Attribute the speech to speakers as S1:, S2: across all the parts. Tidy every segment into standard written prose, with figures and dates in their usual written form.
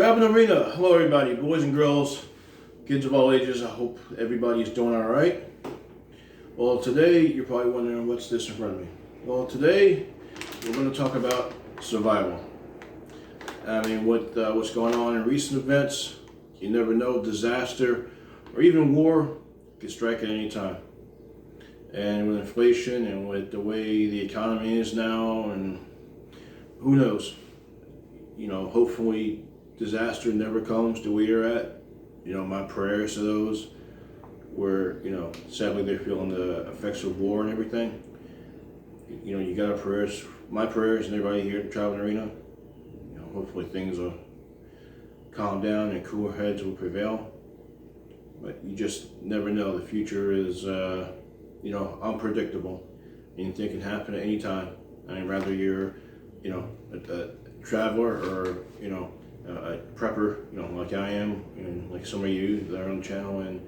S1: Traveling Arena. Hello everybody, boys and girls, kids of all ages. I hope everybody's doing all right. Well, today you're probably wondering what's this in front of me. Well, today we're going to talk about survival. I mean, what's going on in recent events. You never know, disaster or even war could strike at any time. And with inflation and with the way the economy is now, and who knows, hopefully disaster never comes to where you're at. My prayers to those where, sadly they're feeling the effects of war and everything. You got our prayers, my prayers, and everybody here at the Traveling Arena. Hopefully things will calm down and cooler heads will prevail. But you just never know. The future is, unpredictable. Anything can happen at any time. I mean, rather you're, a traveler or, a prepper, like I am, and like some of you that are on the channel, and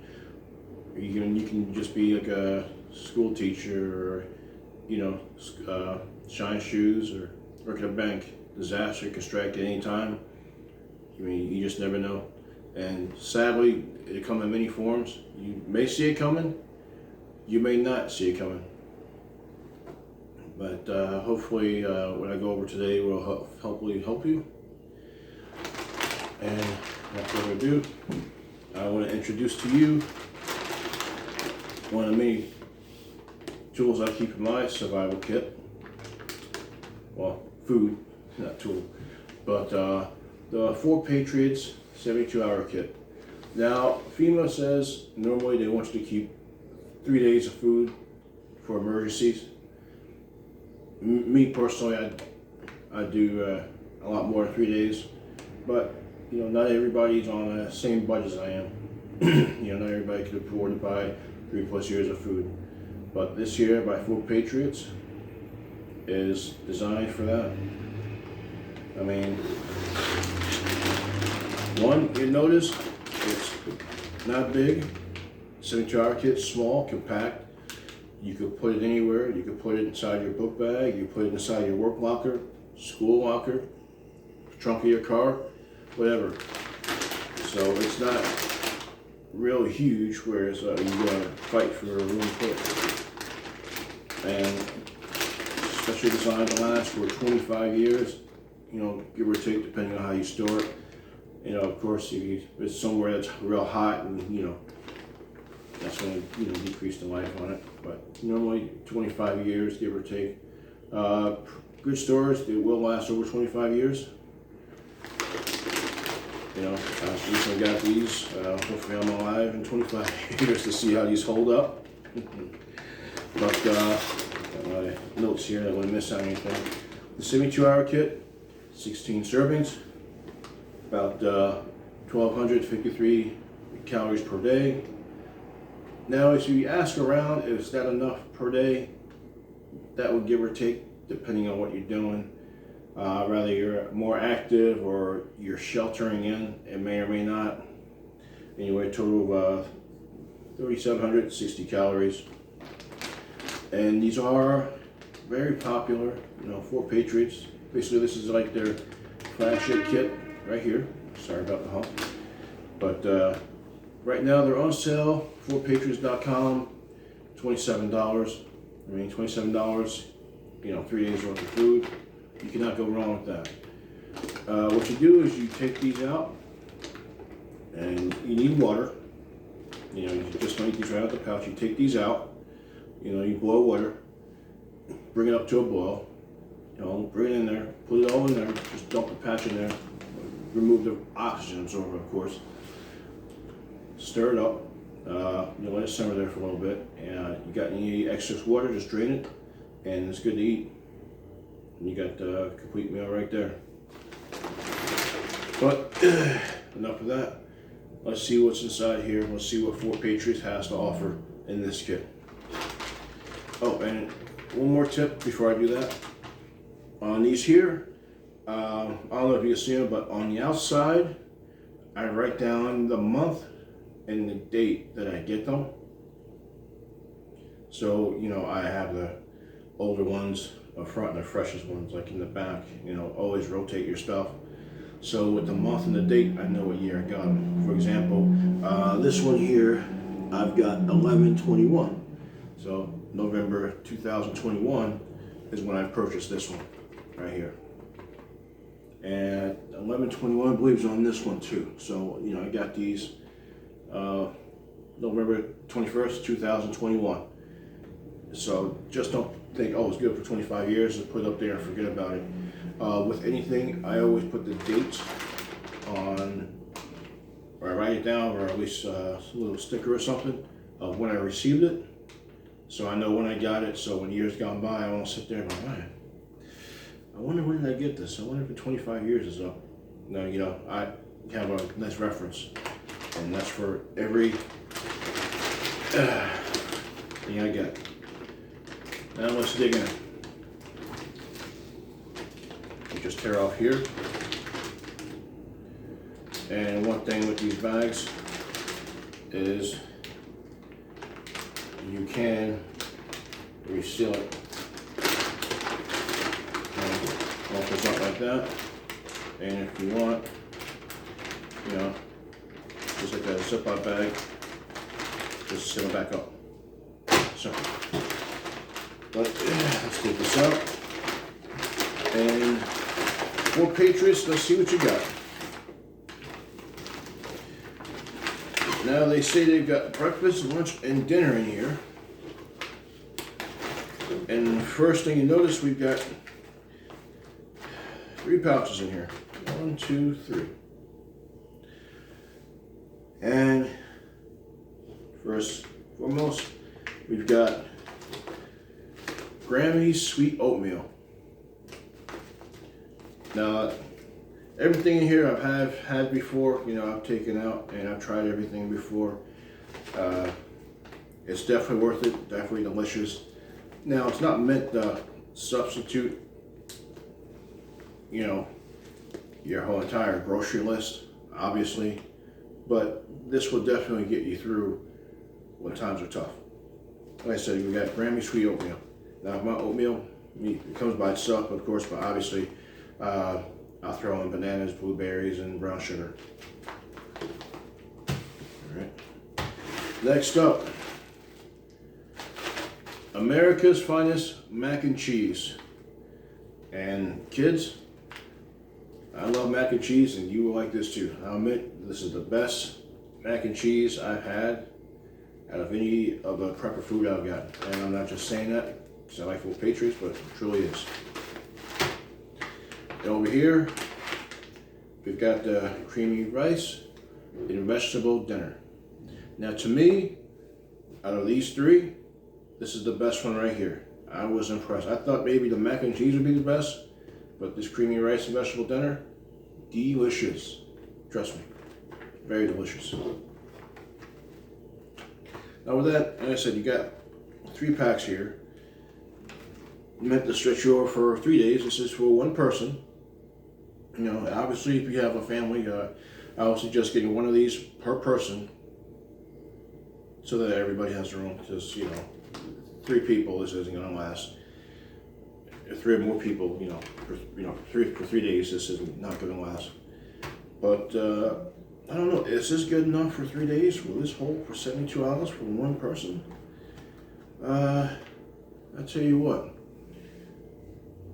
S1: you can just be like a school teacher or, shine shoes or work at a bank. Disaster can strike at any time. I mean, you just never know. And sadly, it comes in many forms. You may see it coming, you may not see it coming. But hopefully what I go over today will hopefully help you. And without further ado, I want to introduce to you one of the many tools I keep in my survival kit. Well, food, not tool. But the 4Patriots 72-hour kit. Now, FEMA says normally they want you to keep 3 days of food for emergencies. Me personally, I do a lot more than 3 days, but not everybody's on the same budget as I am. Not everybody can afford to buy 3+ years of food. But this year by 4Patriots is designed for that. I mean, one, you notice it's not big. 72-hour kit, small, compact. You could put it anywhere. You could put it inside your book bag. You put it inside your work locker, school locker, trunk of your car, whatever. So it's not real huge, whereas you gotta fight for a room to put it. And especially designed to last for 25 years, give or take, depending on how you store it. Of course, if it's somewhere that's real hot, and that's going to decrease the life on it. But normally 25 years, give or take. Good storage, it will last over 25 years. I recently got these. Hopefully I'm alive in 25 years to see how these hold up. But got my notes here, I don't want to miss out anything. The 72-hour kit, 16 servings, about 1,253 calories per day. Now, if you ask around, is that enough per day? That would give or take, depending on what you're doing. Whether you're more active or you're sheltering in, it may or may not. Anyway, a total of 3,760 calories. And these are very popular, 4Patriots. Basically, this is like their flagship kit right here. Sorry about the hump. But right now they're on sale, 4patriots.com, $27. I mean, $27, 3 days worth of food. You cannot go wrong with that. What you do is you take these out, and you need water. You just don't eat these right out of the pouch. You take these out, you boil water, bring it up to a boil, bring it in there, put it all in there, just dump the patch in there, remove the oxygen absorber, of course. Stir it up, let it simmer there for a little bit, and you got any excess water, just drain it, and it's good to eat. And you got the complete meal right there. But enough of that. Let's see what's inside here. Let's see what 4Patriots has to offer in this kit. Oh, and one more tip before I do that. On these here, I don't know if you can see them, but on the outside, I write down the month and the date that I get them. So, I have the older ones up front and the freshest ones like in the back. Always rotate your stuff. So with the month and the date, I know what year I got them. For example, this one here, I've got 11/21. So November 2021 is when I purchased this one right here. And 11/21, I believe, is on this one too. So, you know, I got these November 21st, 2021. So just don't think, oh, it's good for 25 years and put it up there and forget about it. With anything, I always put the date on, or I write it down, or at least a little sticker or something of when I received it. So I know when I got it, so when years gone by, I won't sit there and go, man, I wonder when did I get this? I wonder if the 25 years is up. No, you know, I have a nice reference, and that's for every thing I get. Now let's dig in. You just tear off here. And one thing with these bags is you can reseal it. And opens up like that. And if you want, you know, just like a Ziploc bag, just seal it back up. Simple. But let's take this out. And 4Patriots, let's see what you got. Now they say they've got breakfast, lunch, and dinner in here. And the first thing you notice, we've got 3 pouches in here. 1, 2, 3. And first, foremost, we've got Grammy's sweet oatmeal. Now, everything in here I've had before, you know, I've taken out and I've tried everything before. It's definitely worth it, definitely delicious. Now, it's not meant to substitute, you know, your whole entire grocery list, obviously, but this will definitely get you through when times are tough. Like I said, we got Grammy sweet oatmeal. Now, my oatmeal, it comes by itself, of course, but obviously, I'll throw in bananas, blueberries, and brown sugar. All right. Next up, America's finest mac and cheese. And kids, I love mac and cheese, and you will like this too. I'll admit, this is the best mac and cheese I've had out of any of the prepper food I've got. And I'm not just saying that because I like 4Patriots, but it truly is. And over here, we've got the creamy rice and vegetable dinner. Now, to me, out of these 3, this is the best one right here. I was impressed. I thought maybe the mac and cheese would be the best, but this creamy rice and vegetable dinner, delicious. Trust me, very delicious. Now with that, like I said, you got 3 packs here. Meant to stretch you over for 3 days. This is for one person. You know, obviously, if you have a family, I would suggest getting one of these per person, so that everybody has their own. Because, you know, 3 people, this isn't going to last. If 3 or more people, you know, for 3 days, this is not going to last. But I don't know. Is this good enough for 3 days? Will this hold for 72 hours for one person? I tell you what.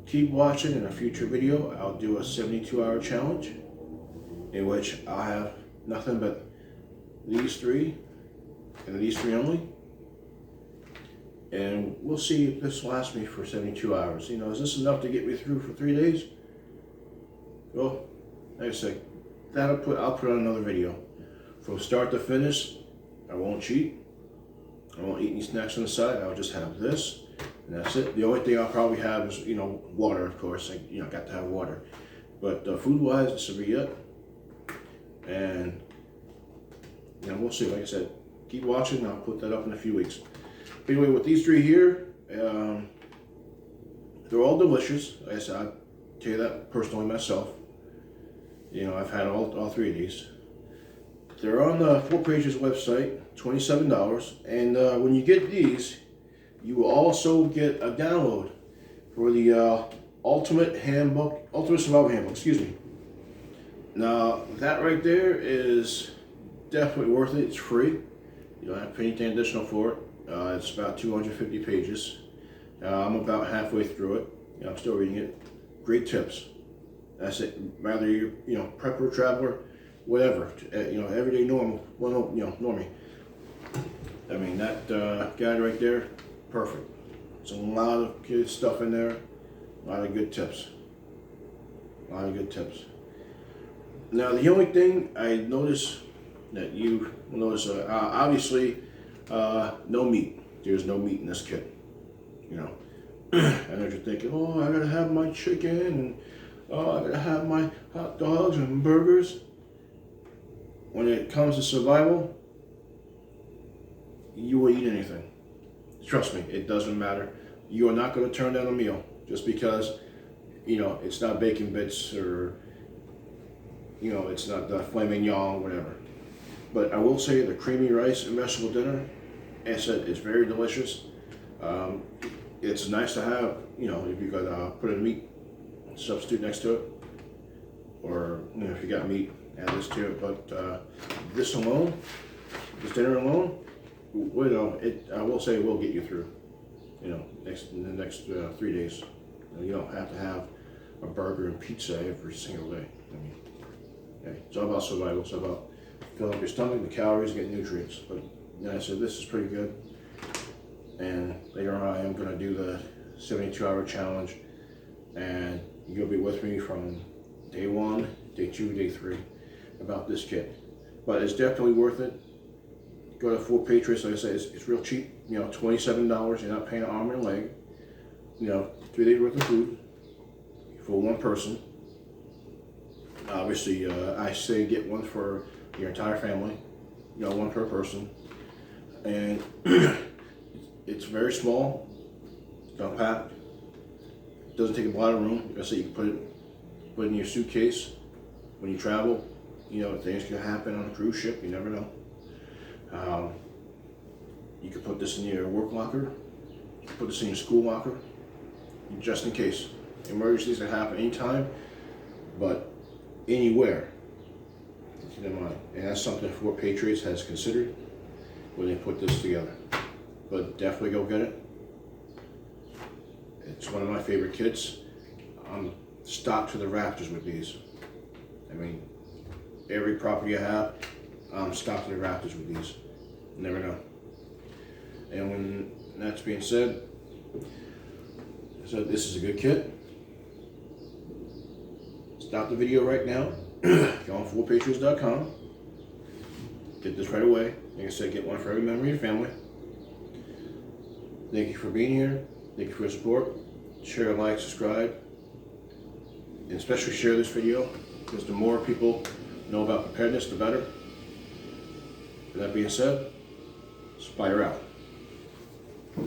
S1: Keep watching. In a future video, I'll do a 72-hour challenge in which I'll have nothing but these 3 and these 3 only. And we'll see if this lasts me for 72 hours. You know, is this enough to get me through for 3 days? Well, like I said, I'll put on another video. From start to finish, I won't cheat. I won't eat any snacks on the side. I'll just have this. And that's it. The only thing I'll probably have is, you know, water, of course. Got to have water. But food-wise, this will be it. And, you know, we'll see. Like I said, keep watching. I'll put that up in a few weeks. But anyway, with these 3 here, they're all delicious. Like I said, I'll tell you that personally myself. You know, I've had all 3 of these. They're on the 4Patriots website, $27. And when you get these, you will also get a download for the Ultimate Survival Handbook, Now that right there is definitely worth it. It's free. You don't have to pay anything additional for it. It's about 250 pages. I'm about halfway through it. I'm still reading it. Great tips. That's it. Whether you're, prepper, traveler, whatever, everyday normal, normie. I mean, that guide right there, perfect. There's a lot of good stuff in there. A lot of good tips. Now, the only thing I noticed that you notice, obviously, no meat. There's no meat in this kit. I know you're thinking, oh, I gotta have my chicken, and oh, I gotta have my hot dogs and burgers. When it comes to survival, you will eat anything. Trust me, it doesn't matter. You are not going to turn down a meal just because, it's not bacon bits or, it's not the filet mignon, whatever. But I will say the creamy rice and vegetable dinner, as I said, is very delicious. It's nice to have, if you could put a meat substitute next to it, or if you got meat, add this to it. But this dinner alone, I will say it will get you through, in the next 3 days. You don't have to have a burger and pizza every single day. I mean, it's all about survival. It's about filling up your stomach, the calories, and getting nutrients. But I said this is pretty good. And later on, I am going to do the 72-hour challenge, and you'll be with me from day 1, day 2, day 3 about this kit. But it's definitely worth it. Go to 4Patriots. Like I said, it's real cheap. $27. You're not paying an arm and a leg. 3 days worth of food for one person. Obviously, I say get one for your entire family. One per person. And it's very small. It's compact. It doesn't take a lot of room. Like I said, you can put it in your suitcase when you travel. Things can happen on a cruise ship. You never know. You can put this in your work locker. You can put this in your school locker, just in case. Emergencies that happen anytime, but anywhere. Keep in mind, and that's something 4Patriots has considered when they put this together. But definitely go get it. It's one of my favorite kits. I'm stocked to the rafters with these. I mean, every property I have, I'm stocked to the rafters with these. You never know. And when that's being said, so this is a good kit. Stop the video right now. Go on 4patriots.com. Get this right away. Like I said, get one for every member of your family. Thank you for being here. Thank you for your support. Share, like, subscribe, and especially share this video, because the more people know about preparedness, the better. With that being said, Spire out.